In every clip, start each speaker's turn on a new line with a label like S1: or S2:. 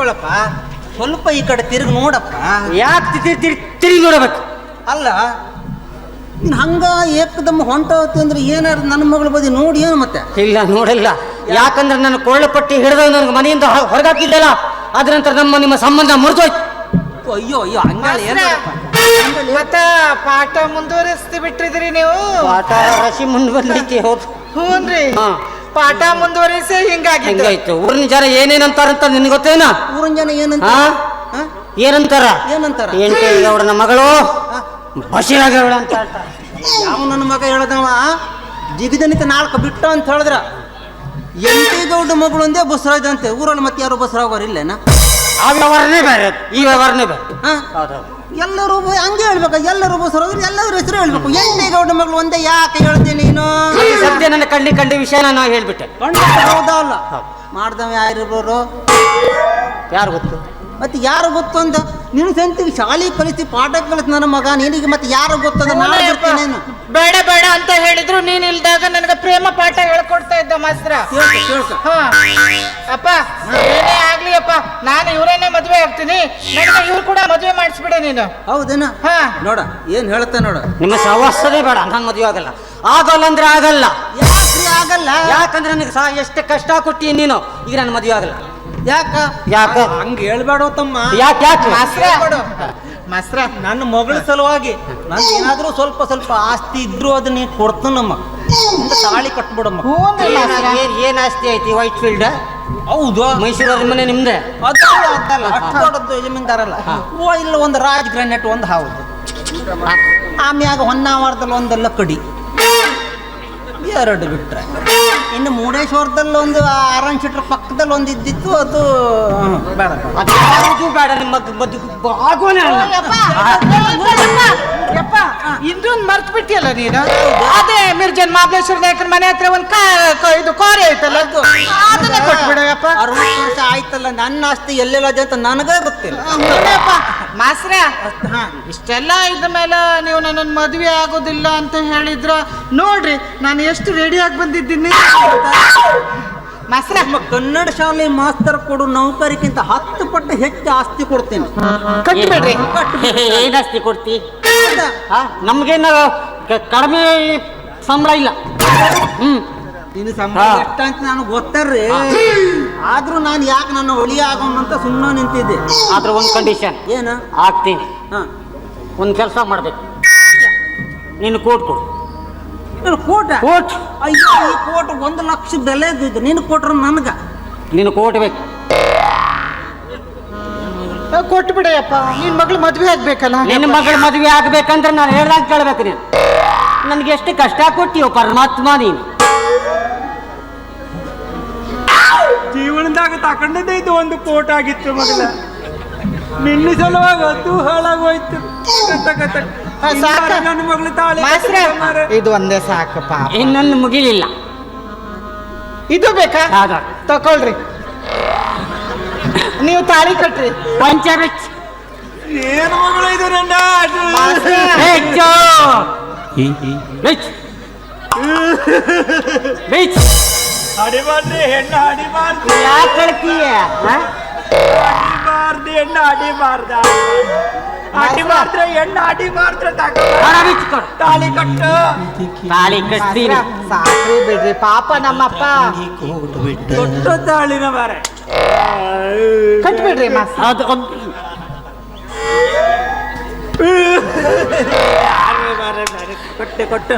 S1: ಕೂತ್ಕೊಳ್ಳಪ್ಪ. ಸ್ವಲ್ಪ ಈ ಕಡೆ ತಿರುಗಿ ನೋಡಪ್ಪ.
S2: ಯಾಕೆ ತಿರುಗಿ ನೋಡಬೇಕು?
S1: ಅಲ್ಲ ನೀನು ಹಂಗ ಏಕದಮ್ಮ ಹೊಂಟೋತಿ ಅಂದ್ರೆ ಏನಾರು ನನ್ನ ಮಗಳ ಬದಿ ನೋಡಿ ಏನು ಮತ್ತೆ?
S2: ಇಲ್ಲ ನೋಡಿಲ್ಲ. ಯಾಕಂದ್ರೆ ನನ್ನ ಕೊಳ್ಳಪಟ್ಟಿ ಹಿಡಿದ ನನಗೆ ಮನೆಯಿಂದ ಹೊರಗಾಕಿದ್ದಲ್ಲ, ಅದ್ರ ನಂತರ ನಿಮ್ಮ ಸಂಬಂಧ ಮುರಿದೋಯ್ತು.
S1: ಅಯ್ಯೋ ಅಯ್ಯೋ ಹಂಗ
S3: ಮತ್ತ ಪಾಠ ಮುಂದುವರಿಸ್ತಿ ಬಿಟ್ಟಿದ್ರಿ ನೀವು?
S2: ಪಾಠ ರಾಶಿ ಮುಂದುವರಿಲಿಕ್ಕೆ ಹೋದ್.
S3: ಹ್ಞೂನ್ರಿ, ಪಾಠ ಮುಂದುವರಿಸಿ
S2: ಹಿಂಗಾಯ್ತು. ಊರಿನ ಜನ ಏನೇನಂತಾರಂತ ನಿನ್ಗೆ ಗೊತ್ತೇನ?
S1: ಊರಿನ ಜನ ಏನಂತ
S2: ಏನಂತಾರ? ಎಂಟೇಗೌಡನ ಮಗಳು ಬಸಿರಾಗವಳ ಅಂತ.
S1: ಯಾವ ನನ್ನ ಮಗ ಹೇಳ್ದವ ಜಿಗಿದನಿತ ನಾಲ್ಕು ಬಿಟ್ಟ ಅಂತ ಹೇಳಿದ್ರ ಎಂಟೇಗೌಡ ಮಗಳು ಒಂದೇ ಬಸರಾಜ ಅಂತೆ. ಊರಲ್ಲಿ ಮತ್ತೆ ಯಾರು ಬಸರಾಗೋರಿಲ್ಲೇನ?
S2: ಆ ವ್ಯವಹಾರನೇ ಬೇರೆ, ಈ ವ್ಯವಹಾರನೇ ಬೇರೆ.
S1: ಎಲ್ಲರೂ ಹಂಗೆ ಹೇಳ್ಬೇಕು, ಎಲ್ಲರೂ ಬಸರಾದ್ರು ಎಲ್ಲರ ಹೆಸರು ಹೇಳ್ಬೇಕು. ಎಂಟೇಗೌಡ ಮಗಳು ಒಂದೇ ಯಾಕೆ ಹೇಳ್ತೀನಿ ನೀನು?
S2: ಸದ್ಯ ನನ್ನ ಕಂಡಿ ವಿಷಯ ನಾನು ಹೇಳ್ಬಿಟ್ಟೆ.
S1: ಹೌದಾ ಅಲ್ಲ? ಮಾಡ್ದವ ಯಾರಿರೋರು
S2: ಯಾರು ಗೊತ್ತು?
S1: ಮತ್ತೆ ಯಾರು ಗೊತ್ತು ಅಂತ ನೀನು ಸಂತಿಗೆ ಶಾಲೆ ಕಲಿಸಿ ಪಾಠ ಕಲಿಸಿ ನನ್ನ ಮಗ ನಿನಗೆ ಮತ್ತೆ ಯಾರು ಗೊತ್ತದ? ನೀನು
S3: ಬೇಡ ಬೇಡ ಅಂತ ಹೇಳಿದ್ರು ನೀನ್ ಇಲ್ದಾಗ ನನಗೆ ಪ್ರೇಮ ಪಾಠ ಹೇಳ್ಕೊಡ್ತಾ ಇದ್ದ ಮಾಸ್ತ್ರ. ಅಪ್ಪ ಏನೇ ಆಗ್ಲಿ ಅಪ್ಪ, ನಾನು ಇವರೇನೆ ಮದ್ವೆ ಆಗ್ತೀನಿ, ನನಗೆ ಇವ್ರು ಕೂಡ ಮದ್ವೆ ಮಾಡಿಸ್ಬಿಡೆ ನೀನು.
S1: ಹೌದೇನ? ನೋಡ ಏನ್ ಹೇಳ್ತಾ ನೋಡ.
S2: ನಿಮ್ಮ ಸಹವಾಸನೇ ಬೇಡ, ನಾನು ಮದುವೆ ಆಗಲ್ಲ. ಆಗಲ್ಲ ಅಂದ್ರೆ ಆಗಲ್ಲ.
S1: ಯಾಕ್ರಿ ಆಗಲ್ಲ?
S2: ಯಾಕಂದ್ರೆ ನನಗೆ ಎಷ್ಟು ಕಷ್ಟ ಕೊಟ್ಟಿ ನೀನು. ಈಗ ನಾನು ಮದುವೆ ಆಗಲ್ಲ.
S1: ಯಾಕ ಹಂಗ ಹೇಳ್ಬೇಡ ತಮ್ಮ.
S2: ಯಾಕೆ
S1: ಮಾಸ್ತ್ರ ನನ್ನ ಮಗಳ ಸಲುವಾಗಿ ನಾನು ಏನಾದ್ರೂ ಸ್ವಲ್ಪ ಆಸ್ತಿ ಇದ್ರು ಅದನ್ನ ಕೊಡ್ತಾನಮ್ಮ. ತಾಳಿ ಕಟ್ಬಿಡಮ್ಮ.
S2: ಏನ್ ಆಸ್ತಿ ಐತಿ? White field?
S1: ಹೌದು.
S2: ಮೈಸೂರು ಮನೆ ನಿಮ್ದೆ?
S1: ಅದಲ್ಲ ಅಷ್ಟು ದೊಡ್ಡದು ಜಮೀನ್ದಾರಲ್ಲ. ಇಲ್ಲ ಒಂದು ರಾಜ್ ಗ್ರಾನೆಟ್ ಒಂದು ಹೌದು. ಆಮ್ಯಾಗ ಹೊನ್ನಾವರದಲ್ಲಿ ಒಂದು ಲಕ್ಕಡಿ ಎರಡು ಬಿಟ್ರೆ ಇನ್ನು ಮುರುಡೇಶ್ವರದಲ್ಲಿ ಒಂದು ಆರನ್ ಶೀಟರ್ ಪಕ್ಕದಲ್ಲಿ ಒಂದು ಇದ್ದಿತ್ತು. ಅದು ಬೇಡ
S2: ಬೇಡ. ನಿಮ್ಮ
S3: ಇಂದೊಂದು ಮರ್ತು ಬಿಟ್ಟಿಯಲ್ಲ ನೀನು. ಅದೇ ಮಿರ್ಜನ್ ಮಹಾಬಲೇಶ್ವರ ನಾಯಕನ ಮನೆ ಹತ್ರ ಒಂದು ಇದು ಕೋರೆ ಐತಲ್ಲ, ಅದನ್ನೇ ಕೊಟ್ಬಿಡಪ್ಪ.
S1: 60 ವರ್ಷ ಆಯ್ತಲ್ಲ, ನನ್ನ ಆಸ್ತಿ ಎಲ್ಲೆಲ್ಲ ಅಂತ ನನಗೇ ಗೊತ್ತಿಲ್ಲ.
S3: ಮಾಸ್ರ ಇಷ್ಟೆಲ್ಲ ಇದ್ದ ಮೇಲೆ ನೀವು ನನ್ನ ಮದುವೆ ಆಗೋದಿಲ್ಲ ಅಂತ ಹೇಳಿದ್ರ ನೋಡ್ರಿ ನಾನು ಎಷ್ಟು ರೆಡಿಯಾಗಿ ಬಂದಿದ್ದೀನಿ. ಮಾಸ್ರ
S1: ಕನ್ನಡ ಶಾಲೆ ಮಾಸ್ತರ್ ಕೊಡು ನೌಕರಿಗಿಂತ 10 ಪಟ್ಟು ಹೆಚ್ಚು ಆಸ್ತಿ ಕೊಡ್ತೀನಿ.
S3: ಕಟ್ಟಿಬಿಡ್ರಿ.
S2: ಏನ್ ಆಸ್ತಿ ಕೊಡ್ತಿ? ನಮ್ಗೇನು ಕಡಿಮೆ ಸಂಬಳ ಇಲ್ಲ.
S1: ನಿನ್ನ ಸಂಬಳ ಎಷ್ಟ ಅಂತ ನನಗೆ ಗೊತ್ತಾರ್ರಿ. ಆದ್ರೂ ನಾನು ಯಾಕೆ ನನ್ನ ಒಳಿ ಆಗೋಣ ಅಂತ ಸುಮ್ಮನೆ ನಿಂತಿದ್ದೆ.
S2: ಆದ್ರೆ ಒಂದು ಕಂಡೀಷನ್.
S1: ಏನು?
S2: ಆಗ್ತೀನಿ. ಒಂದು ಕೆಲಸ ಮಾಡ್ಬೇಕು. ನೀನು ಕೋಟ್ ಕೊಡು.
S1: ಕೋಟ?
S2: ಕೋಟ್.
S1: ಅಯ್ಯೋ ಈ ಕೋಟ್ 1 ಲಕ್ಷ ಬೆಲೆ ಇದ್ದಿದ್ದು. ನೀನು ಕೊಟ್ರ ನನ್ಗ.
S2: ನೀನು ಕೋಟ್ ಬೇಕು.
S3: ಕೊಟ್ಟು ಬಿಡಯ್ಯಪ್ಪ, ನಿನ್ ಮಗಳು ಮದ್ವೆ ಆಗ್ಬೇಕಲ್ಲ.
S2: ನಿನ್ನ ಮಗಳು ಮದುವೆ ಆಗ್ಬೇಕಂದ್ರೆ ನಾನು ಹೇಳ್ದಾಗ ಕೇಳ್ಬೇಕು. ನೀನು ನನ್ಗೆ ಎಷ್ಟು ಕಷ್ಟ ಕೊಟ್ಟಿಯೋ ಪರಮಾತ್ಮ. ನೀನು
S1: ಜೀವನದಾಗ ತಗೊಂಡದೇ ಇದು ಒಂದು ಕೋಟ್ ಆಗಿತ್ತು ಮಗಳ. ನಿನ್ನ ಸಲುವಾಗಿ ಅದು ಹಾಳಾಗೋಯ್ತು. ನನ್ನ ಮಗಳು ತಾಳಿ
S3: ಇದು ಒಂದೇ ಸಾಕಪ್ಪ.
S2: ಇನ್ನೊಂದು ಮುಗಿಲಿಲ್ಲ.
S3: ಇದು ಬೇಕಾ? ತಕೊಳ್ರಿ. ನೀವು ತಾಳಿ ಕಟ್ರಿ.
S2: ಪಂಚಬಿಚ್
S1: ಏನು ಮಗಳು ಇದು? ನನ್ನ ಅಡಿಬಾರ್ದು ಹೆಣ್ಣು ಅಡಿಬಾರ್ದು.
S2: ಯಾಕೆ ಕಳ್ತೀಯ?
S1: ಅಡಿಬಾರ್ದು ಹೆಣ್ಣು ಅಡಿಬಾರ್ದ. ಅಡಿಬಾರ್ದ್ರೆ ಹೆಣ್ಣು ಅಡಿಬಾರ್ದ್ರೆ ತಾಳಿ ಕಟ್ಟು.
S2: ತಾಳಿ ಕಟ್ತೀರಿ.
S3: ಸಾಕ್ರಿ ಬಿಡ್ರಿ ಪಾಪ ನಮ್ಮಪ್ಪ.
S1: ದೊಡ್ಡ ತಾಳಿನ ಬಾರೆ
S3: ಕಟ್ಬಿಡ್ರಿ.
S2: ಅದು
S1: ಕೊಟ್ಟು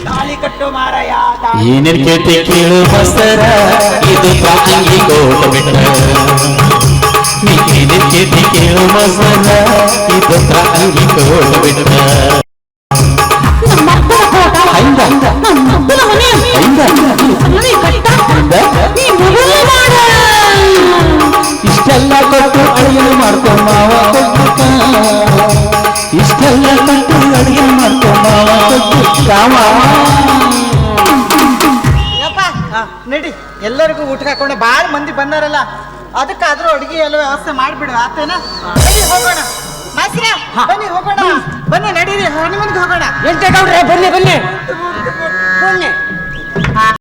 S1: ತಾಳಿ ಕಟ್ಟು ಮಾರಾಯ.
S4: ಏನೇನು ಕೇಳ್ತಿ ಕೇಳು ಬಸರ, ಇದು ಪಾಂಗಿ ಕೋಟ ಬಿಟ್ಟ. ನೀನೇನು ಕೇಳ್ತಿ ಕೇಳು ಬಸರ, ಇದು ಪಾಂಗಿ ಕೋಟ ಬಿಟ್ಟ. ಇಷ್ಟೆಲ್ಲ ಕೊಟ್ಟು ಅಡುಗೆ ಮಾಡ್ಕೊ ಮಾವ, ಇಷ್ಟೆಲ್ಲ ಕೊಟ್ಟು ಅಡುಗೆ ಮಾಡ್ಕೊ ಮಾವ ರಾಮ.
S3: ನಡಿ, ಎಲ್ಲರಿಗೂ ಊಟ ಹಾಕೊಂಡೆ. ಭಾಳ ಮಂದಿ ಬಂದಾರಲ್ಲ, ಅದಕ್ಕಾದ್ರೂ ಅಡುಗೆ ಎಲ್ಲ ವ್ಯವಸ್ಥೆ ಮಾಡಿಬಿಡು. ಆತೇನಾ? ನಡಿ ಹೋಗೋಣ. ಮಾಸ್ರ ಬನ್ನಿ ಹೋಗೋಣ. ಬನ್ನಿ ನಡೀರಿ, ಹನುಮನ್ಗೆ ಹೋಗೋಣ.
S2: ಎಂಟೇಗೌಡ್ರೆ ಬನ್ನಿ.